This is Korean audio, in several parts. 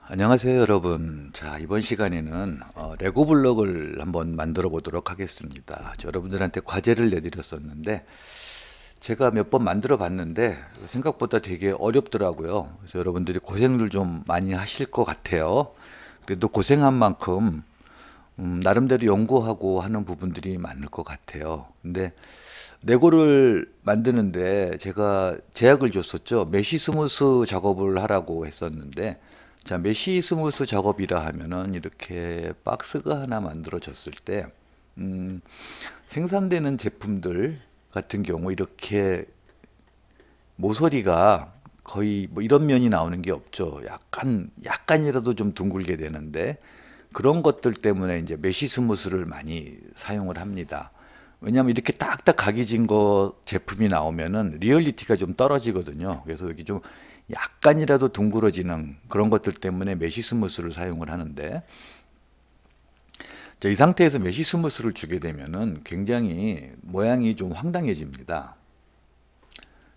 안녕하세요, 여러분. 자, 이번 시간에는 레고 블록을 한번 만들어 보도록 하겠습니다. 여러분들한테 과제를 내드렸었는데 제가 몇 번 만들어 봤는데 생각보다 되게 어렵더라고요. 그래서 여러분들이 고생을 좀 많이 하실 것 같아요. 그래도 고생한 만큼 나름대로 연구하고 하는 부분들이 많을 것 같아요. 근데 레고를 만드는데 제가 제약을 줬었죠. 메쉬 스무스 작업을 하라고 했었는데, 자, 메쉬 스무스 작업이라 하면은 이렇게 박스가 하나 만들어졌을 때, 음, 생산되는 제품들 같은 경우 이렇게 모서리가 거의 뭐 이런 면이 나오는 게 없죠. 약간이라도 좀 둥글게 되는데, 그런 것들 때문에 이제 메쉬 스무스를 많이 사용을 합니다. 왜냐하면 이렇게 딱딱 각이 진 거 제품이 나오면은 리얼리티가 좀 떨어지거든요. 그래서 여기 좀 약간이라도 둥그러지는 그런 것들 때문에 메쉬 스무스를 사용을 하는데, 자, 이 상태에서 메쉬 스무스를 주게 되면은 굉장히 모양이 좀 황당해집니다.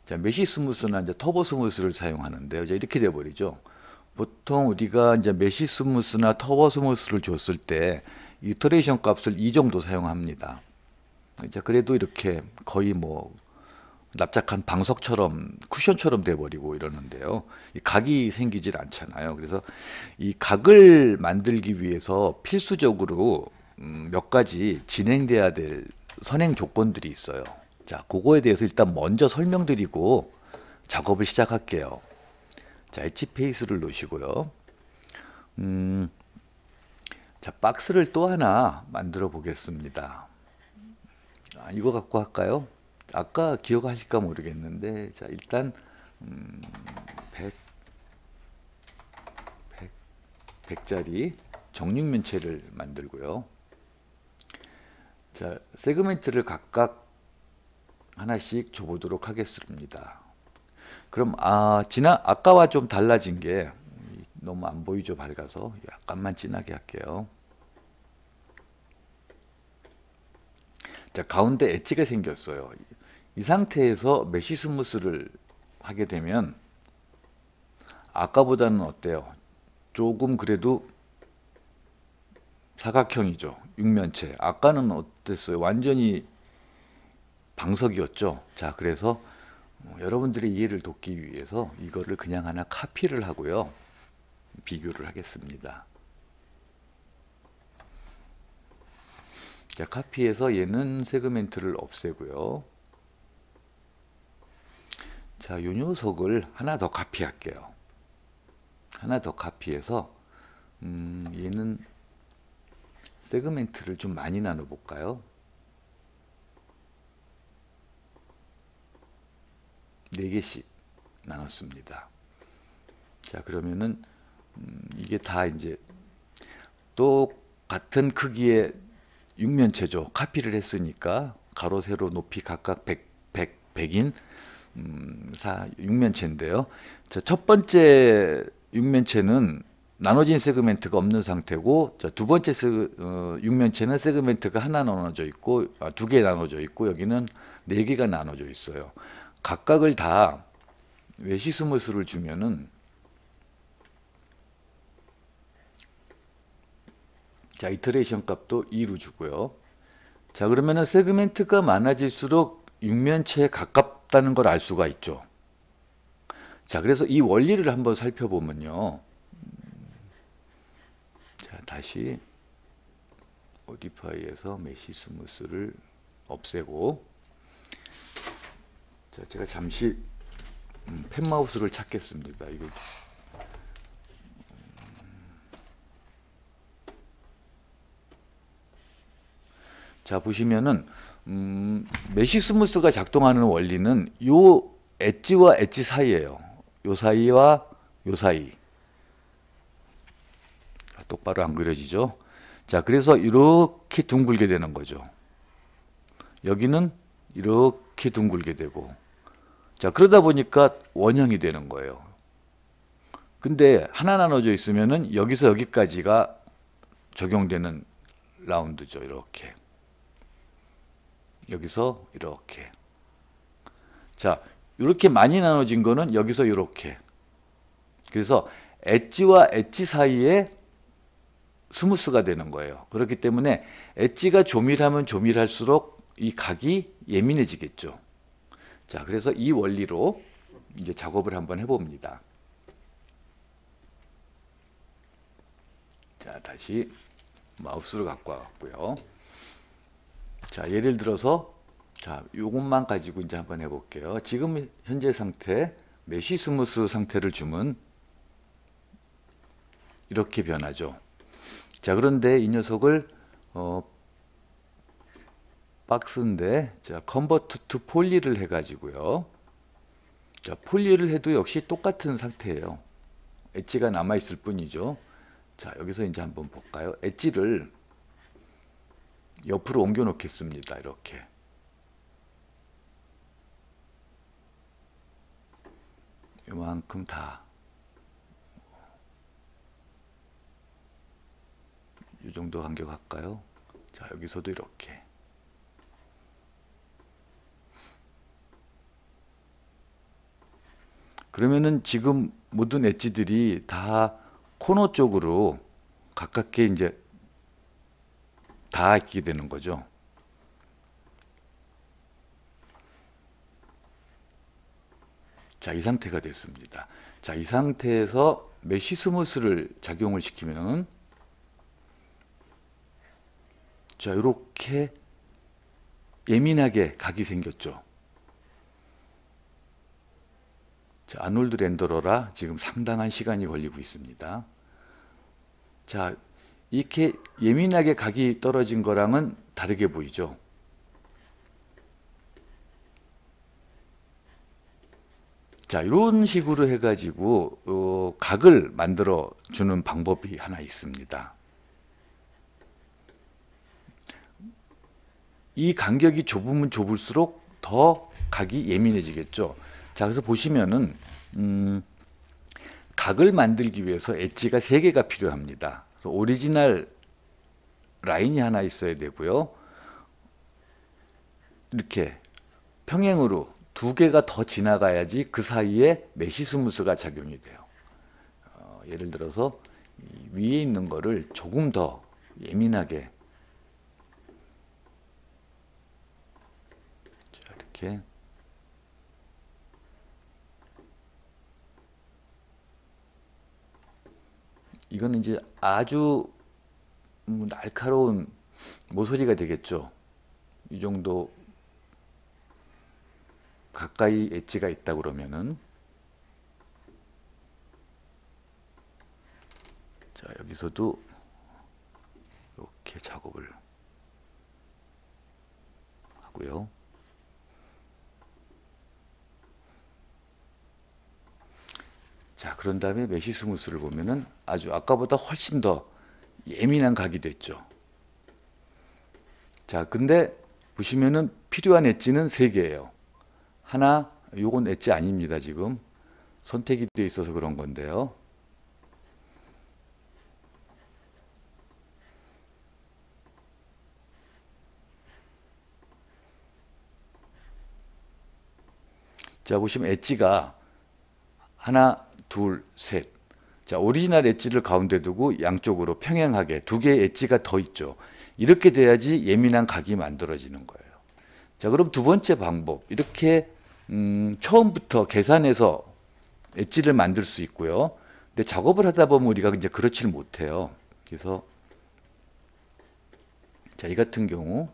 자, 메쉬 스무스나 이제 터보 스무스를 사용하는데요. 이제 이렇게 돼 버리죠. 보통 우리가 이제 메쉬 스무스나 터보 스무스를 줬을 때 이터레이션 값을 이 정도 사용합니다. 이제 그래도 이렇게 거의 뭐 납작한 방석처럼 쿠션처럼 돼버리고 이러는데요. 이 각이 생기질 않잖아요. 그래서 이 각을 만들기 위해서 필수적으로 몇 가지 진행돼야 될 선행 조건들이 있어요. 자, 그거에 대해서 일단 먼저 설명드리고 작업을 시작할게요. 자, 엣지 페이스를 놓으시고요. 음, 자, 박스를 또 하나 만들어 보겠습니다. 이거 갖고 할까요? 아까 기억하실까 모르겠는데, 자, 일단 100, 100짜리 정육면체를 만들고요. 자, 세그멘트를 각각 하나씩 줘보도록 하겠습니다. 그럼 아까와 좀 달라진 게 너무 안 보이죠, 밝아서 약간만 진하게 할게요. 자, 가운데 엣지가 생겼어요. 이 상태에서 메쉬 스무스를 하게 되면 아까보다는 어때요? 조금 그래도 사각형이죠. 육면체. 아까는 어땠어요? 완전히 방석이었죠. 자, 그래서 여러분들의 이해를 돕기 위해서 이거를 그냥 하나 카피를 하고요. 비교를 하겠습니다. 자, 카피해서 얘는 세그멘트를 없애고요. 자, 요 녀석을 하나 더 카피할게요. 하나 더 카피해서 얘는 세그멘트를 좀 많이 나눠 볼까요? 4개씩 나눴습니다. 자, 그러면은 이게 다 이제 똑같은 크기의 육면체죠. 카피를 했으니까 가로 세로 높이 각각 100인 육면체인데요. 자, 첫 번째 육면체는 나눠진 세그멘트가 없는 상태고, 자, 두 번째 육면체는 세그멘트가 하나 나눠져 있고, 2개 나눠져 있고, 여기는 4개가 나눠져 있어요. 각각을 다 메쉬 스무스를 주면은, 자, 이터레이션 값도 2로 주고요. 자, 그러면은 세그멘트가 많아질수록 육면체에 가깝다는 걸 알 수가 있죠. 자, 그래서 이 원리를 한번 살펴보면요. 자, 다시 모디파이에서 메쉬 스무스를 없애고, 자, 제가 잠시 펜마우스를 찾겠습니다. 이거 자, 보시면은 메쉬 스무스가 작동하는 원리는 요 엣지와 엣지 사이예요. 요 사이와 요 사이. 똑바로 안 그려지죠? 자, 그래서 이렇게 둥글게 되는 거죠. 여기는 이렇게 둥글게 되고. 자, 그러다 보니까 원형이 되는 거예요. 근데 하나 나눠져 있으면은 여기서 여기까지가 적용되는 라운드죠. 이렇게. 여기서 이렇게. 자, 이렇게 많이 나눠진 거는 여기서 이렇게. 그래서 엣지와 엣지 사이에 스무스가 되는 거예요. 그렇기 때문에 엣지가 조밀하면 조밀할수록 이 각이 예민해지겠죠. 자, 그래서 이 원리로 이제 작업을 한번 해봅니다. 자, 다시 마우스를 갖고 와갖고요. 자, 예를 들어서 자, 요것만 가지고 이제 한번 해볼게요. 지금 현재 상태 메쉬 스무스 상태를 주면 이렇게 변하죠. 자, 그런데 이 녀석을 박스인데 자, 컨버트 투 폴리를 해가지고요. 자, 폴리를 해도 역시 똑같은 상태예요. 엣지가 남아 있을 뿐이죠. 자, 여기서 이제 한번 볼까요? 엣지를 옆으로 옮겨 놓겠습니다. 이렇게. 이만큼 다. 이 정도 간격 할까요? 자, 여기서도 이렇게. 그러면은 지금 모든 엣지들이 다 코너 쪽으로 가깝게 이제 다 있게 되는 거죠. 자, 이 상태가 됐습니다. 자, 이 상태에서 메쉬 스무스를 작용을 시키면 자, 이렇게 예민하게 각이 생겼죠. 자, 아놀드 렌더러라 지금 상당한 시간이 걸리고 있습니다. 자, 이렇게 예민하게 각이 떨어진 거랑은 다르게 보이죠. 자, 이런 식으로 해가지고 각을 만들어 주는 방법이 하나 있습니다. 이 간격이 좁으면 좁을수록 더 각이 예민해지겠죠. 자, 그래서 보시면은 각을 만들기 위해서 엣지가 3개가 필요합니다. 그래서 오리지널 라인이 하나 있어야 되고요. 이렇게 평행으로 2개가 더 지나가야지 그 사이에 메쉬 스무스가 작용이 돼요. 예를 들어서 위에 있는 거를 조금 더 예민하게 자, 이렇게 이거는 이제 아주 날카로운 모서리가 되겠죠. 이 정도 가까이 엣지가 있다 그러면은 자, 여기서도 이렇게 작업을 하고요. 자, 그런 다음에 메쉬 스무스를 보면은 아주 아까보다 훨씬 더 예민한 각이 됐죠. 자, 근데 보시면은 필요한 엣지는 3개예요. 하나, 요건 엣지 아닙니다. 지금 선택이 되어 있어서 그런 건데요. 자, 보시면 엣지가 하나, 둘, 셋. 자, 오리지널 엣지를 가운데 두고 양쪽으로 평행하게 2개의 엣지가 더 있죠. 이렇게 돼야지 예민한 각이 만들어지는 거예요. 자, 그럼 두 번째 방법. 이렇게 처음부터 계산해서 엣지를 만들 수 있고요. 근데 작업을 하다 보면 우리가 이제 그렇지를 못해요. 그래서 자, 이 같은 경우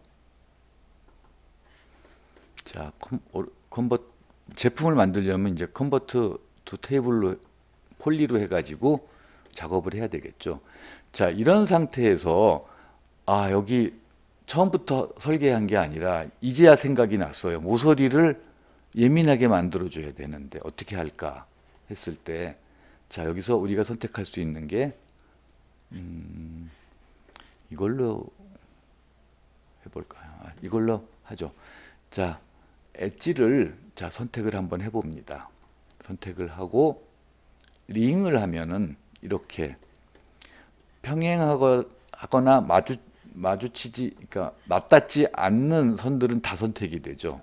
자, 제품을 만들려면 이제 컨버트 투 테이블로 폴리로 해가지고 작업을 해야 되겠죠. 자, 이런 상태에서 아, 여기 처음부터 설계한 게 아니라 이제야 생각이 났어요. 모서리를 예민하게 만들어 줘야 되는데 어떻게 할까 했을 때 자, 여기서 우리가 선택할 수 있는 게 이걸로 해볼까요? 이걸로 하죠. 자, 엣지를 자, 선택을 한번 해봅니다. 선택을 하고 링을 하면은 이렇게 평행하거나 마주치지, 그러니까 맞닿지 않는 선들은 다 선택이 되죠.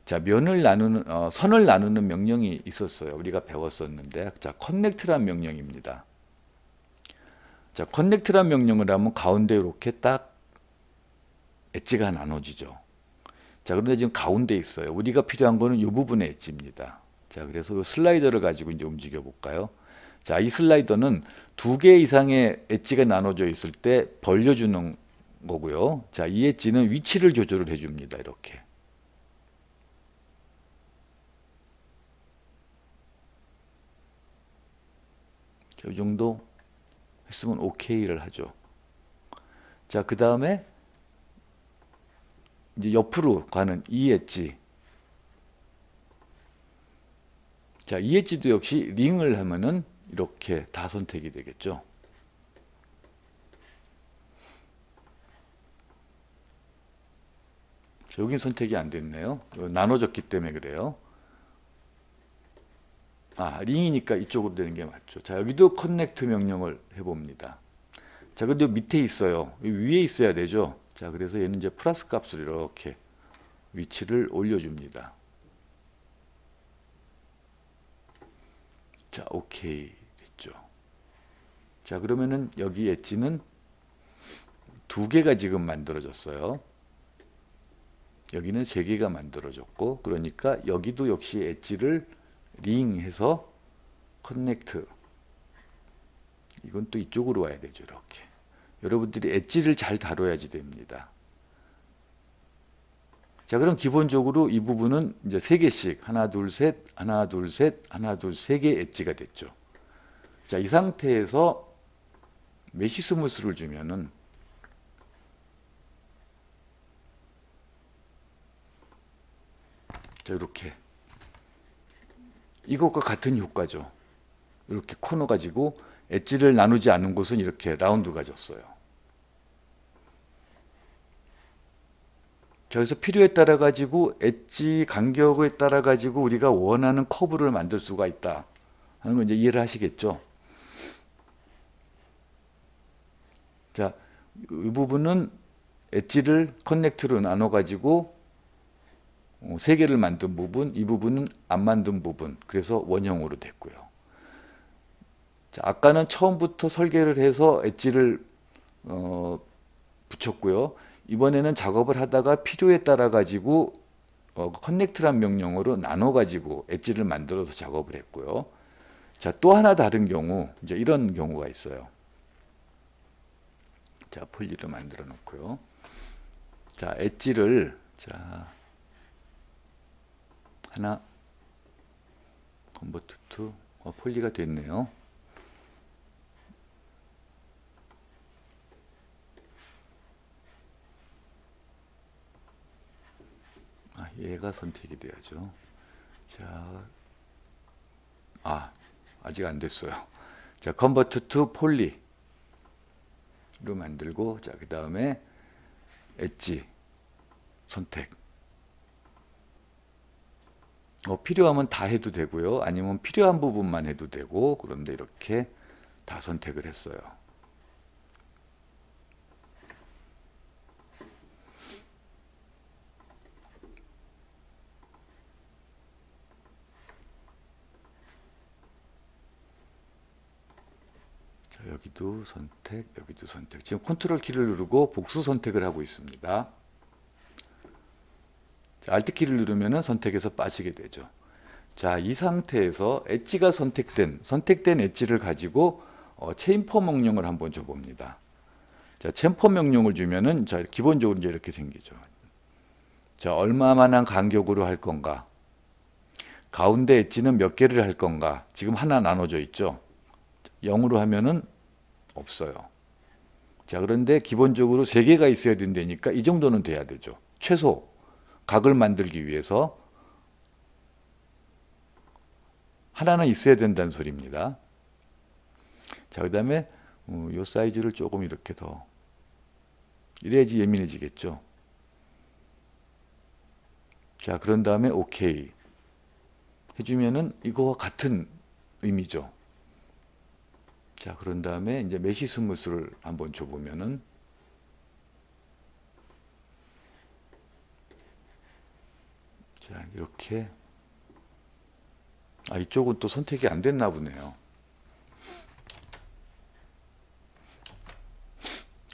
자, 면을 나누는 선을 나누는 명령이 있었어요. 우리가 배웠었는데, 자, 커넥트란 명령입니다. 자, 커넥트란 명령을 하면 가운데 이렇게 딱 엣지가 나눠지죠. 자, 그런데 지금 가운데 있어요. 우리가 필요한 거는 이 부분의 엣지입니다. 자, 그래서 이 슬라이더를 가지고 이제 움직여 볼까요? 자, 이 슬라이더는 2개 이상의 엣지가 나눠져 있을 때 벌려주는 거고요. 자, 이 엣지는 위치를 조절을 해줍니다. 이렇게. 자, 이 정도 했으면 OK를 하죠. 자, 그 다음에 이제 옆으로 가는 이 엣지. 자, 이 엣지도 역시 링을 하면은 이렇게 다 선택이 되겠죠. 자, 여긴 선택이 안 됐네요. 나눠졌기 때문에 그래요. 아, 링이니까 이쪽으로 되는 게 맞죠. 자, 여기도 커넥트 명령을 해봅니다. 자, 근데 밑에 있어요. 위에 있어야 되죠. 자, 그래서 얘는 이제 플러스 값을 이렇게 위치를 올려줍니다. 자, 오케이 됐죠. 자, 그러면은 여기 엣지는 2개가 지금 만들어졌어요. 여기는 3개가 만들어졌고, 그러니까 여기도 역시 엣지를 링해서 커넥트. 이건 또 이쪽으로 와야 되죠. 이렇게. 여러분들이 엣지를 잘 다뤄야지 됩니다. 자, 그럼 기본적으로 이 부분은 이제 3개씩 하나, 둘, 셋, 하나, 둘, 셋, 하나, 둘, 3개 엣지가 됐죠. 자, 이 상태에서 메시 스무스를 주면은 자, 이렇게 이것과 같은 효과죠. 이렇게 코너 가지고 엣지를 나누지 않은 곳은 이렇게 라운드가 졌어요. 자, 그래서 필요에 따라 가지고 엣지 간격에 따라 가지고 우리가 원하는 커브를 만들 수가 있다 하는 거 이제 이해를 하시겠죠? 자, 이 부분은 엣지를 커넥트로 나눠 가지고 3개를 만든 부분, 이 부분은 안 만든 부분. 그래서 원형으로 됐고요. 자, 아까는 처음부터 설계를 해서 엣지를 붙였고요. 이번에는 작업을 하다가 필요에 따라 가지고 커넥트란 명령으로 나눠 가지고 엣지를 만들어서 작업을 했고요. 자, 또 하나 다른 경우 이제 이런 경우가 있어요. 자, 폴리를 만들어 놓고요. 자, 엣지를 자 하나 컨버트 투 폴리가 됐네요. 아, 얘가 선택이 돼야죠. 자, 아직 안 됐어요. 자, 컨버트 투 폴리로 만들고, 자, 그 다음에 엣지 선택. 필요하면 다 해도 되고요. 아니면 필요한 부분만 해도 되고, 그런데 이렇게 다 선택을 했어요. 자, 여기도 선택, 여기도 선택. 지금 컨트롤 키를 누르고 복수 선택을 하고 있습니다. Alt 키를 누르면 선택에서 빠지게 되죠. 자, 이 상태에서 엣지가 선택된 엣지를 가지고 체인포 명령을 한번 줘봅니다. 자, 체인포 명령을 주면은 자, 기본적으로 이제 이렇게 생기죠. 자, 얼마만한 간격으로 할 건가? 가운데 엣지는 몇 개를 할 건가? 지금 하나 나눠져 있죠. 0으로 하면은 없어요. 자, 그런데 기본적으로 3개가 있어야 된다니까 이 정도는 돼야 되죠. 최소 각을 만들기 위해서 하나는 있어야 된다는 소리입니다. 자, 그 다음에 이 사이즈를 조금 이렇게 더 이래야지 예민해지겠죠. 자, 그런 다음에 OK 해주면은 이거와 같은 의미죠. 자, 그런 다음에 이제 메시 스무스를 한번 줘보면은 자, 이렇게. 이쪽은 또 선택이 안 됐나 보네요.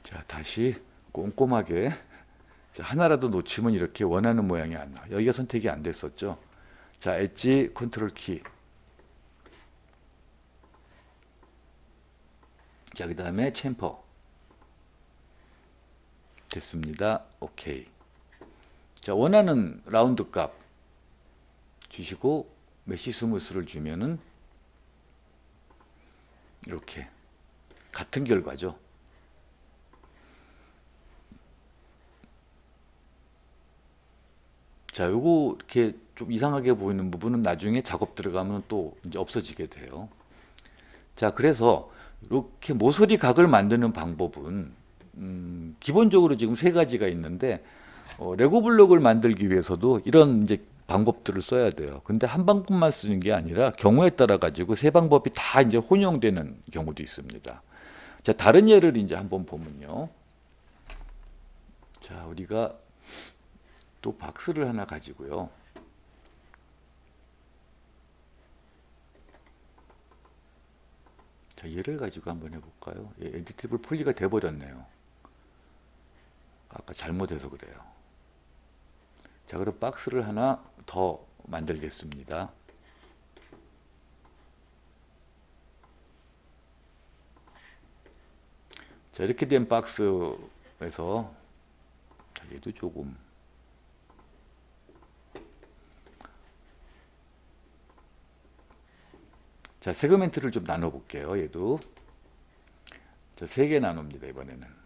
자, 다시 꼼꼼하게. 자, 하나라도 놓치면 이렇게 원하는 모양이 안 나와. 여기가 선택이 안 됐었죠. 자, 엣지 컨트롤 키. 자, 그 다음에 챔퍼. 됐습니다. 오케이. 자, 원하는 라운드 값 주시고 메쉬 스무스를 주면은 이렇게 같은 결과죠. 자, 요거 이렇게 좀 이상하게 보이는 부분은 나중에 작업 들어가면 또 이제 없어지게 돼요. 자, 그래서 이렇게 모서리 각을 만드는 방법은 기본적으로 지금 세 가지가 있는데 레고 블록을 만들기 위해서도 이런 이제 방법들을 써야 돼요. 근데 한 방법만 쓰는 게 아니라 경우에 따라 가지고 세 방법이 다 이제 혼용되는 경우도 있습니다. 자, 다른 예를 이제 한번 보면요. 자, 우리가 또 박스를 하나 가지고요. 자, 얘를 가지고 한번 해볼까요? 에디티블 폴리가 돼버렸네요. 아까 잘못해서 그래요. 자, 그럼 박스를 하나 더 만들겠습니다. 자, 이렇게 된 박스에서 얘도 조금 자, 세그멘트를 좀 나눠 볼게요. 얘도 자, 3개 나눕니다. 이번에는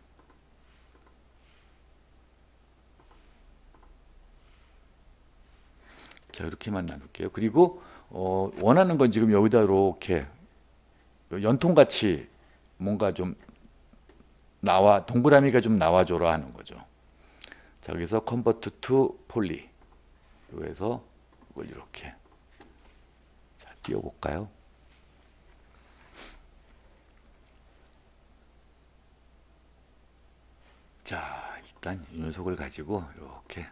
자, 이렇게만 나눌게요. 그리고 원하는 건 지금 여기다 이렇게 연통같이 뭔가 좀 동그라미가 좀 나와줘라 하는 거죠. 자, 여기서 convert to poly 로 해서 이걸 이렇게 자, 띄워볼까요? 자, 일단 이 녀석을 가지고 이렇게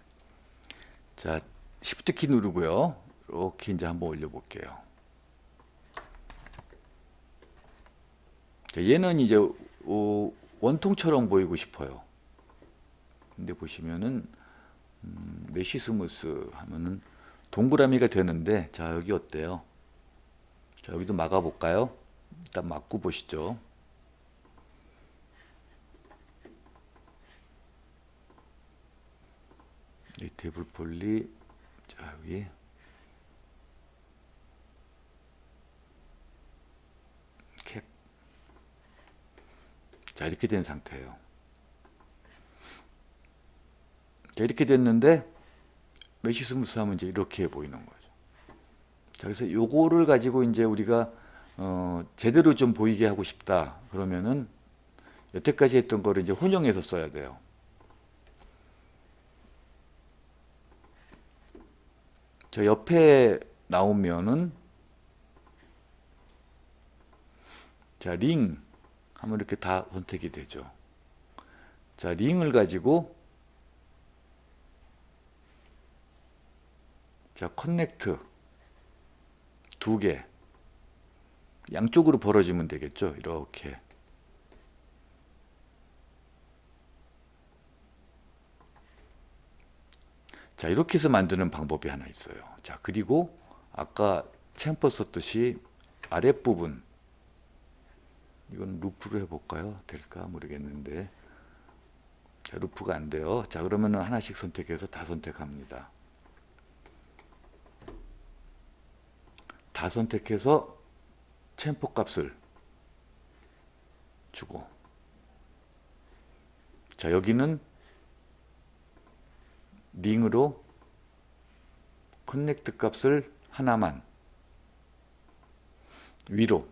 자, Shift 키 누르고요. 이렇게 이제 한번 올려볼게요. 자, 얘는 이제 원통처럼 보이고 싶어요. 근데 보시면은 메쉬 스무스 하면은 동그라미가 되는데 자, 여기 어때요? 자, 여기도 막아볼까요? 일단 막고 보시죠. 이 테이블 폴리 자, 여기 캡. 자, 이렇게 된 상태예요. 자, 이렇게 됐는데 메쉬 스무스 하면 이제 이렇게 보이는 거죠. 자, 그래서 요거를 가지고 이제 우리가 제대로 좀 보이게 하고 싶다. 그러면은 여태까지 했던 거를 이제 혼용해서 써야 돼요. 저 옆에 나오면은 자, 링 하면 이렇게 다 선택이 되죠. 자, 링을 가지고 자, 커넥트 2개 양쪽으로 벌어지면 되겠죠. 이렇게 자, 이렇게 해서 만드는 방법이 하나 있어요. 자, 그리고 아까 챔퍼 썼듯이 아랫부분 이건 루프로 해볼까요? 될까 모르겠는데 자, 루프가 안 돼요. 자, 그러면은 하나씩 선택해서 다 선택합니다. 다 선택해서 챔퍼 값을 주고 자, 여기는 링으로 커넥트 값을 하나만 위로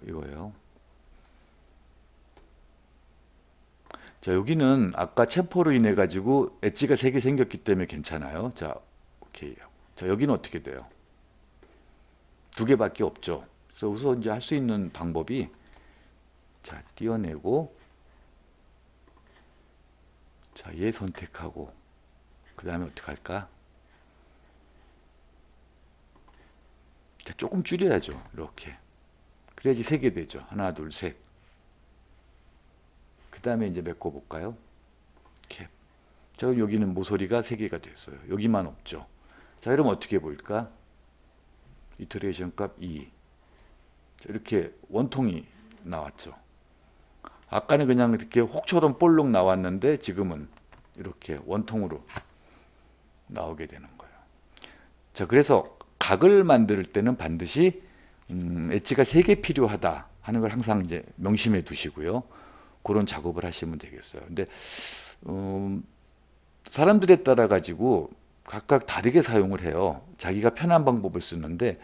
이거예요. 자, 여기는 아까 챔퍼로 인해 가지고 엣지가 3개 생겼기 때문에 괜찮아요. 자, 오케이. 자, 여기는 어떻게 돼요? 2개밖에 없죠. 그래서 우선 이제 할 수 있는 방법이 자, 띄어내고 자, 얘 선택하고 그 다음에 어떻게 할까? 자, 조금 줄여야죠. 이렇게. 그래야지 3개 되죠. 하나, 둘, 셋. 그 다음에 이제 메꿔볼까요? 캡. 자, 그럼 여기는 모서리가 3개가 됐어요. 여기만 없죠. 자, 그럼 어떻게 보일까? 이터레이션 값 2. 자, 이렇게 원통이 나왔죠. 아까는 그냥 이렇게 혹처럼 볼록 나왔는데 지금은 이렇게 원통으로 나오게 되는 거예요. 자, 그래서 각을 만들 때는 반드시 엣지가 3개 필요하다 하는 걸 항상 이제 명심해 두시고요. 그런 작업을 하시면 되겠어요. 근데 사람들에 따라 가지고 각각 다르게 사용을 해요. 자기가 편한 방법을 쓰는데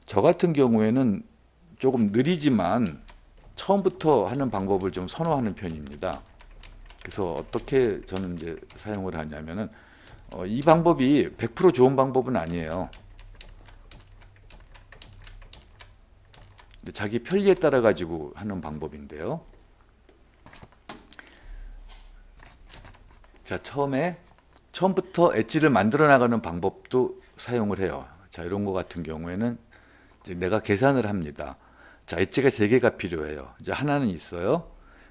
저 같은 경우에는 조금 느리지만 처음부터 하는 방법을 좀 선호하는 편입니다. 그래서 어떻게 저는 이제 사용을 하냐면은 이 방법이 100% 좋은 방법은 아니에요. 자기 편리에 따라 가지고 하는 방법인데요. 자, 처음부터 엣지를 만들어 나가는 방법도 사용을 해요. 자, 이런 거 같은 경우에는 이제 내가 계산을 합니다. 자, 엣지가 3개가 필요해요. 이제 하나는 있어요.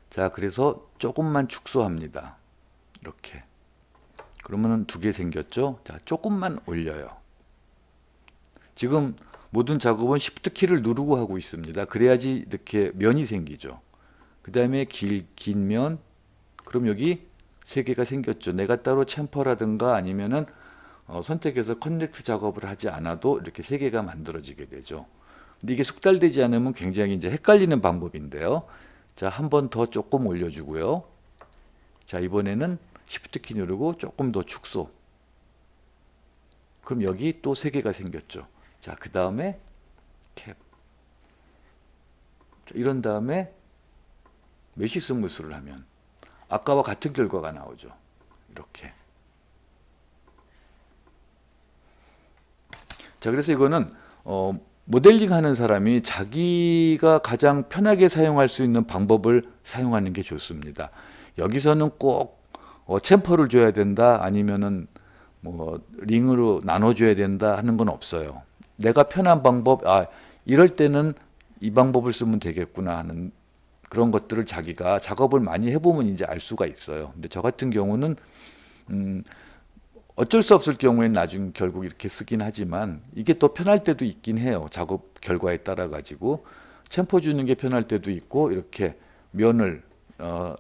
자, 그래서 조금만 축소합니다. 이렇게. 그러면은 2개 생겼죠? 자, 조금만 올려요. 지금 모든 작업은 Shift 키를 누르고 하고 있습니다. 그래야지 이렇게 면이 생기죠. 그 다음에 긴 면. 그럼 여기 3개가 생겼죠. 내가 따로 챔퍼라든가 아니면은 선택해서 커넥트 작업을 하지 않아도 이렇게 3개가 만들어지게 되죠. 근데 이게 숙달되지 않으면 굉장히 이제 헷갈리는 방법인데요. 자, 한 번 더 조금 올려주고요. 자, 이번에는 Shift 키 누르고 조금 더 축소. 그럼 여기 또 3개가 생겼죠. 자, 그 다음에 캡. 자, 이런 다음에 메쉬 스무스를 하면 아까와 같은 결과가 나오죠. 이렇게. 자, 그래서 이거는 모델링 하는 사람이 자기가 가장 편하게 사용할 수 있는 방법을 사용하는 게 좋습니다. 여기서는 꼭 챔퍼를 줘야 된다 아니면은 뭐 링으로 나눠줘야 된다 하는 건 없어요. 내가 편한 방법, 이럴 때는 이 방법을 쓰면 되겠구나 하는 그런 것들을 자기가 작업을 많이 해보면 이제 알 수가 있어요. 근데 저 같은 경우는 어쩔 수 없을 경우에는 나중 결국 이렇게 쓰긴 하지만 이게 또 편할 때도 있긴 해요. 작업 결과에 따라 가지고 챔퍼 주는 게 편할 때도 있고 이렇게 면을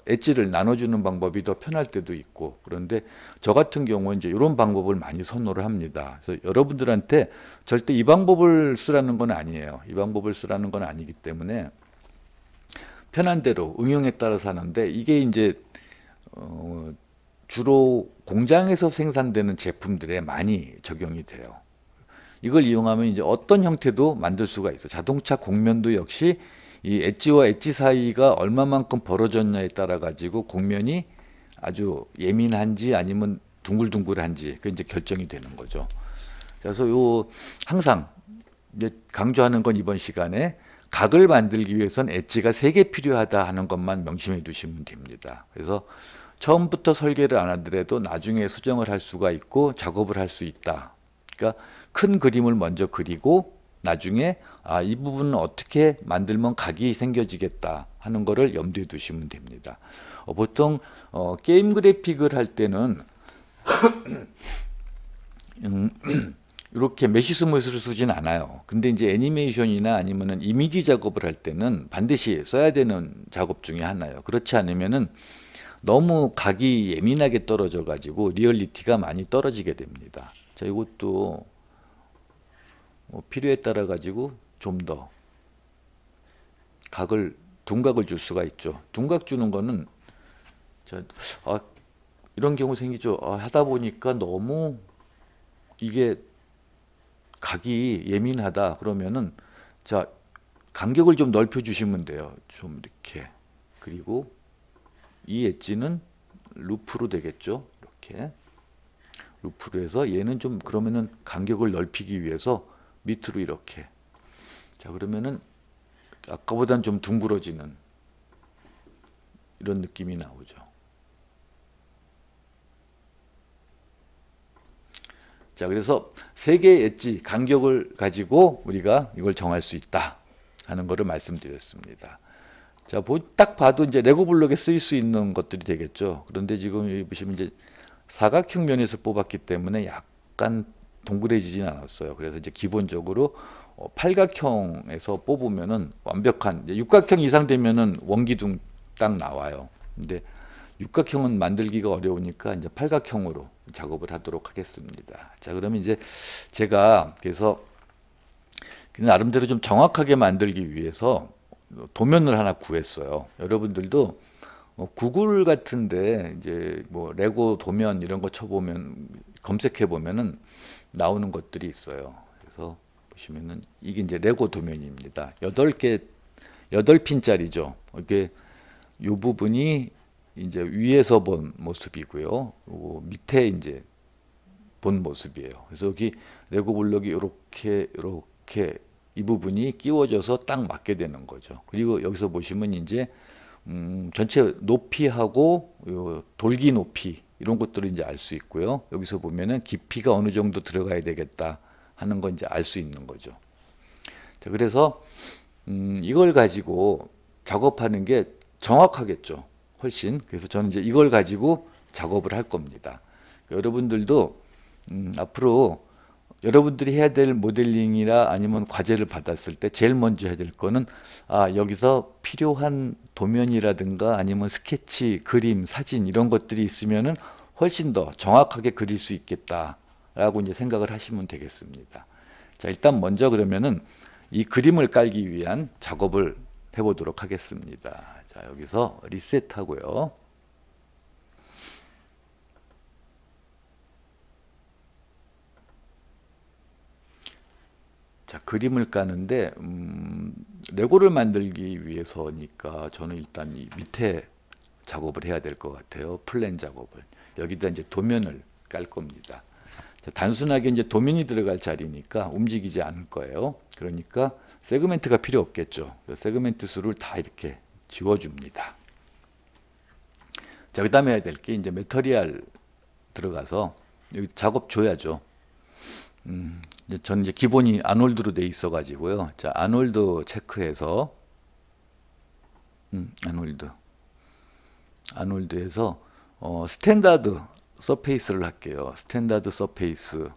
엣지를 나눠주는 방법이 더 편할 때도 있고 그런데 저 같은 경우는 이제 이런 방법을 많이 선호를 합니다. 그래서 여러분들한테 절대 이 방법을 쓰라는 건 아니에요. 이 방법을 쓰라는 건 아니기 때문에 편한 대로 응용에 따라서 하는데 이게 이제 주로 공장에서 생산되는 제품들에 많이 적용이 돼요. 이걸 이용하면 이제 어떤 형태도 만들 수가 있어요. 자동차 곡면도 역시 이 엣지와 엣지 사이가 얼마만큼 벌어졌냐에 따라 가지고 곡면이 아주 예민한지 아니면 둥글둥글한지 그 이제 결정이 되는 거죠. 그래서 항상 이제 강조하는 건 이번 시간에 각을 만들기 위해선 엣지가 3개 필요하다 하는 것만 명심해 두시면 됩니다. 그래서 처음부터 설계를 안 하더라도 나중에 수정을 할 수가 있고 작업을 할 수 있다. 그러니까 큰 그림을 먼저 그리고 나중에 이 부분은 어떻게 만들면 각이 생겨지겠다 하는 거를 염두에 두시면 됩니다. 보통 게임 그래픽을 할 때는 이렇게 메쉬 스무스를 쓰진 않아요. 근데 이제 애니메이션이나 아니면은 이미지 작업을 할 때는 반드시 써야 되는 작업 중에 하나예요. 그렇지 않으면은 너무 각이 예민하게 떨어져 가지고 리얼리티가 많이 떨어지게 됩니다. 자, 이것도 필요에 따라 가지고 좀 더 둔각을 줄 수가 있죠. 둔각 주는 거는 이런 경우 생기죠. 하다 보니까 너무 이게 각이 예민하다 그러면은 자, 간격을 좀 넓혀 주시면 돼요. 좀 이렇게. 그리고 이 엣지는 루프로 되겠죠. 이렇게 루프로 해서 얘는 좀 그러면은 간격을 넓히기 위해서 밑으로 이렇게. 자, 그러면은 아까보다는 좀 둥그러지는 이런 느낌이 나오죠. 자, 그래서 세 개의 엣지 간격을 가지고 우리가 이걸 정할 수 있다 하는 것을 말씀드렸습니다. 자, 딱 봐도 이제 레고 블록에 쓰일 수 있는 것들이 되겠죠. 그런데 지금 여기 보시면 이제 사각형 면에서 뽑았기 때문에 약간 동그래지진 않았어요. 그래서 이제 기본적으로 팔각형에서 뽑으면은 완벽한, 이제 육각형 이상 되면은 원기둥 딱 나와요. 근데 육각형은 만들기가 어려우니까 이제 팔각형으로 작업을 하도록 하겠습니다. 자, 그러면 이제 제가 그래서 나름대로 좀 정확하게 만들기 위해서 도면을 하나 구했어요. 여러분들도 구글 같은데 이제 뭐 레고 도면 이런 거 쳐보면 검색해 보면은 나오는 것들이 있어요. 그래서 보시면은 이게 이제 레고 도면입니다. 8개, 8핀짜리죠. 이게 요 부분이 이제 위에서 본 모습이고요. 요 밑에 이제 본 모습이에요. 그래서 여기 레고 블록이 이렇게 이 부분이 끼워져서 딱 맞게 되는 거죠. 그리고 여기서 보시면 이제 전체 높이하고 요 돌기 높이 이런 것들을 이제 알 수 있고요. 여기서 보면은 깊이가 어느 정도 들어가야 되겠다 하는 건 이제 알 수 있는 거죠. 자, 그래서 이걸 가지고 작업하는 게 정확하겠죠. 훨씬. 그래서 저는 이제 이걸 가지고 작업을 할 겁니다. 여러분들도 앞으로 여러분들이 해야 될 모델링이나 아니면 과제를 받았을 때 제일 먼저 해야 될 거는 여기서 필요한 도면이라든가 아니면 스케치, 그림, 사진 이런 것들이 있으면은 훨씬 더 정확하게 그릴 수 있겠다라고 이제 생각을 하시면 되겠습니다. 자, 일단 먼저 그러면은 이 그림을 깔기 위한 작업을 해보도록 하겠습니다. 자, 여기서 리셋하고요. 자, 그림을 까는데 레고를 만들기 위해서니까 저는 일단 이 밑에 작업을 해야 될 것 같아요. 플랜 작업을. 여기다 이제 도면을 깔 겁니다. 자, 단순하게 이제 도면이 들어갈 자리니까 움직이지 않을 거예요. 그러니까 세그멘트가 필요 없겠죠. 세그멘트 수를 다 이렇게 지워줍니다. 자, 그 다음에 해야 될 게 이제 메터리얼 들어가서 여기 작업 줘야죠. 저는 이제 기본이 아놀드로 돼 있어 가지고요. 자, 아놀드 체크해서 아놀드에서 스탠다드 서페이스를 할게요. 스탠다드 서페이스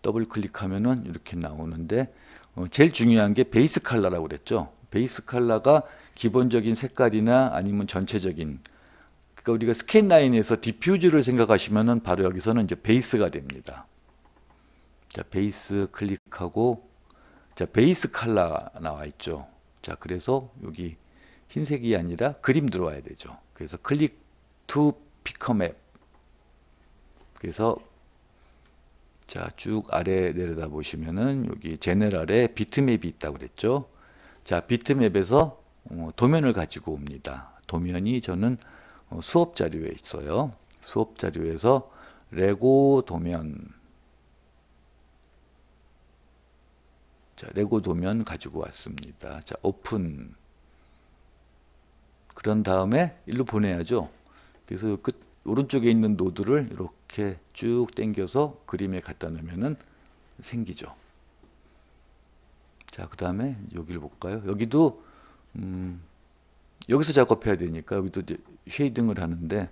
더블 클릭하면은 이렇게 나오는데 제일 중요한 게 베이스 컬러라고 그랬죠. 베이스 컬러가 기본적인 색깔이나 아니면 전체적인, 그러니까 우리가 스캔 라인에서 디퓨즈를 생각하시면은 바로 여기서는 이제 베이스가 됩니다. 자, 베이스 클릭하고, 자, 베이스 컬러 나와 있죠. 자, 그래서 여기 흰색이 아니라 그림 들어와야 되죠. 그래서 클릭 투 피커 맵. 그래서 자, 쭉 아래 내려다 보시면은 여기 제너럴에 비트맵이 있다고 그랬죠. 자, 비트맵에서 도면을 가지고 옵니다. 도면이 저는 수업 자료에 있어요. 수업 자료에서 레고 도면, 자, 레고 도면 가지고 왔습니다. 자, 오픈. 그런 다음에 일로 보내야죠. 그래서 끝 오른쪽에 있는 노드를 이렇게 쭉 당겨서 그림에 갖다 놓으면은 생기죠. 자, 그 다음에 여기를 볼까요? 여기도 여기서 작업해야 되니까 여기도 이제 쉐이딩을 하는데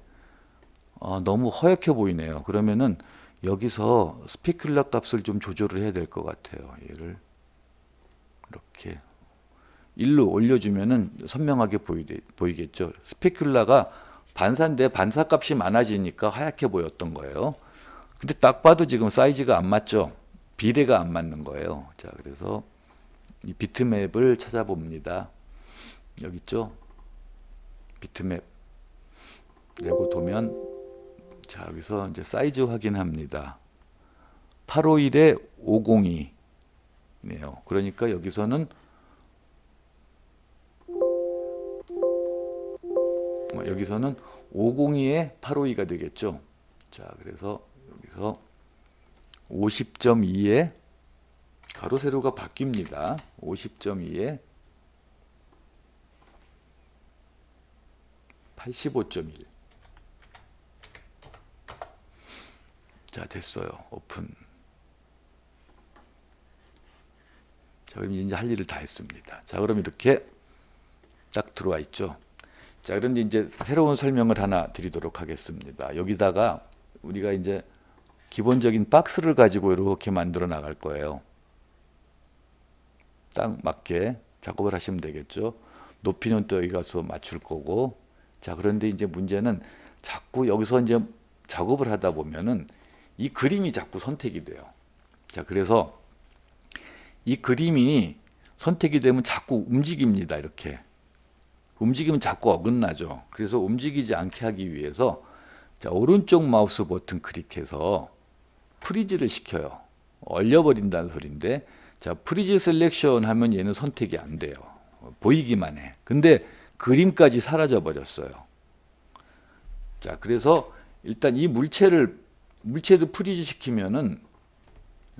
너무 허옇게 보이네요. 그러면은 여기서 스페큘라 값을 좀 조절을 해야 될 것 같아요. 얘를 이렇게 1로 올려주면은 선명하게 보이겠죠. 스페큘라가 반사인데 반사 값이 많아지니까 하얗게 보였던 거예요. 근데 딱 봐도 지금 사이즈가 안 맞죠. 비례가 안 맞는 거예요. 자, 그래서 이 비트맵을 찾아봅니다. 여기 있죠. 비트맵 레고 도면. 자, 여기서 이제 사이즈 확인합니다. 851에 502네요. 그러니까 여기서는 여기서는 502에 852가 되겠죠. 자, 그래서 여기서 50.2에 가로 세로가 바뀝니다. 50.2에 85.1. 자, 자, 됐어요. 오픈. 자, 그럼 이제 할 일을 다 했습니다. 자, 그럼 이렇게 딱 들어와 있죠. 자, 그런데 이제 새로운 설명을 하나 드리도록 하겠습니다. 여기다가 우리가 이제 기본적인 박스를 가지고 이렇게 만들어 나갈 거예요. 딱 맞게 작업을 하시면 되겠죠. 높이는 또 여기 가서 맞출 거고. 자, 그런데 이제 문제는 자꾸 여기서 이제 작업을 하다 보면은 이 그림이 자꾸 선택이 돼요. 자, 그래서 이 그림이 선택이 되면 자꾸 움직입니다. 이렇게. 움직이면 자꾸 어긋나죠. 그래서 움직이지 않게 하기 위해서 자, 오른쪽 마우스 버튼 클릭해서 프리즈를 시켜요. 얼려버린다는 소리인데, 자, 프리즈 셀렉션 하면 얘는 선택이 안 돼요. 보이기만 해. 근데 그림까지 사라져 버렸어요. 자, 그래서 일단 이 물체도 프리즈 시키면은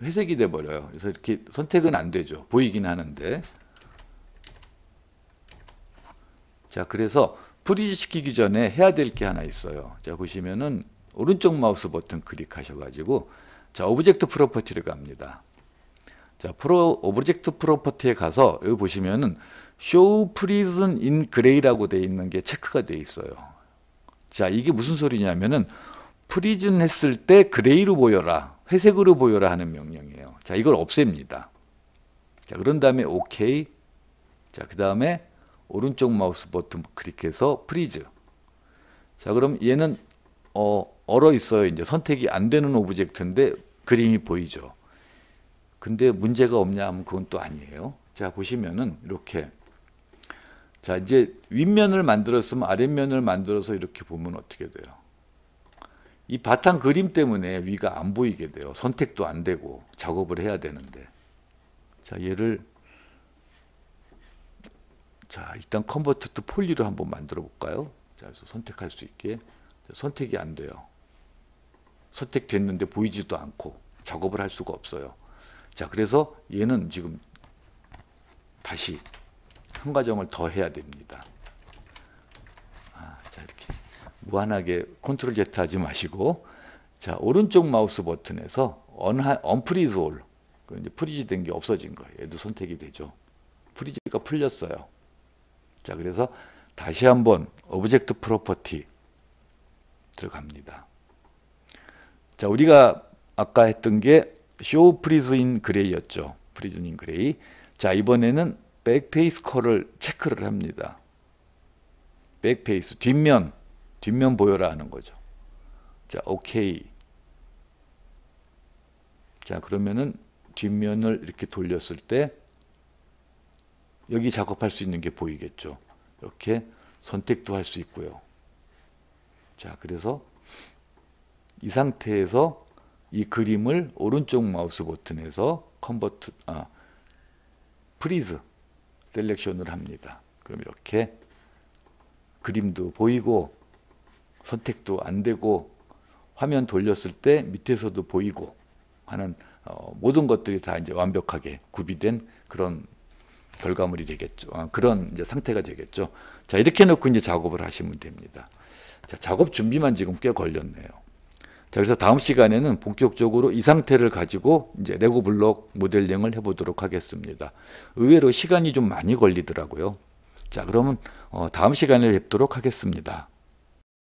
회색이 돼 버려요. 그래서 이렇게 선택은 안 되죠. 보이긴 하는데. 자, 그래서 프리즈 시키기 전에 해야 될 게 하나 있어요. 자, 보시면은 오른쪽 마우스 버튼 클릭하셔가지고 자, 오브젝트 프로퍼티를 갑니다. 자, 오브젝트 프로퍼티에 가서 여기 보시면은 Show Prism in Gray라고 되어 있는 게 체크가 되어 있어요. 자, 이게 무슨 소리냐면은 프리즌 했을 때 그레이로 보여라, 회색으로 보여라 하는 명령이에요. 자, 이걸 없앱니다. 자, 그런 다음에 OK. 자, 그 다음에 오른쪽 마우스 버튼 클릭해서 프리즈. 자, 그럼 얘는 얼어 있어요. 이제 선택이 안 되는 오브젝트인데 그림이 보이죠. 근데 문제가 없냐 하면 그건 또 아니에요. 자, 보시면은 이렇게 자, 이제 윗면을 만들었으면 아랫면을 만들어서 이렇게 보면 어떻게 돼요? 이 바탕 그림 때문에 위가 안 보이게 돼요. 선택도 안 되고 작업을 해야 되는데. 자, 얘를 자, 일단 컨버트 투 폴리로 한번 만들어 볼까요? 자, 그래서 선택할 수 있게. 선택이 안 돼요. 선택됐는데 보이지도 않고 작업을 할 수가 없어요. 자, 그래서 얘는 지금 다시 한 과정을 더 해야 됩니다. 자, 이렇게 무한하게 컨트롤 Z 하지 마시고, 자, 오른쪽 마우스 버튼에서 언프리즈 올, 이제 프리즈 된 게 없어진 거예요. 얘도 선택이 되죠. 프리즈가 풀렸어요. 자, 그래서 다시 한번 오브젝트 프로퍼티 들어갑니다. 자, 우리가 아까 했던 게 Show Prism in Gray였죠. Prism in Gray. 자, 이번에는 백페이스 컬을 체크를 합니다. 백페이스, 뒷면 보여라 하는 거죠. 자, OK. 자, 그러면은 뒷면을 이렇게 돌렸을 때 여기 작업할 수 있는 게 보이겠죠. 이렇게 선택도 할 수 있고요. 자, 그래서 이 상태에서 이 그림을 오른쪽 마우스 버튼에서 프리즈 셀렉션을 합니다. 그럼 이렇게 그림도 보이고 선택도 안 되고 화면 돌렸을 때 밑에서도 보이고 하는 모든 것들이 다 이제 완벽하게 구비된 그런 결과물이 되겠죠. 그런 이제 상태가 되겠죠. 자, 이렇게 놓고 이제 작업을 하시면 됩니다. 자, 작업 준비만 지금 꽤 걸렸네요. 자, 그래서 다음 시간에는 본격적으로 이 상태를 가지고 이제 레고 블록 모델링을 해보도록 하겠습니다. 의외로 시간이 좀 많이 걸리더라고요. 자, 그러면 다음 시간에 뵙도록 하겠습니다.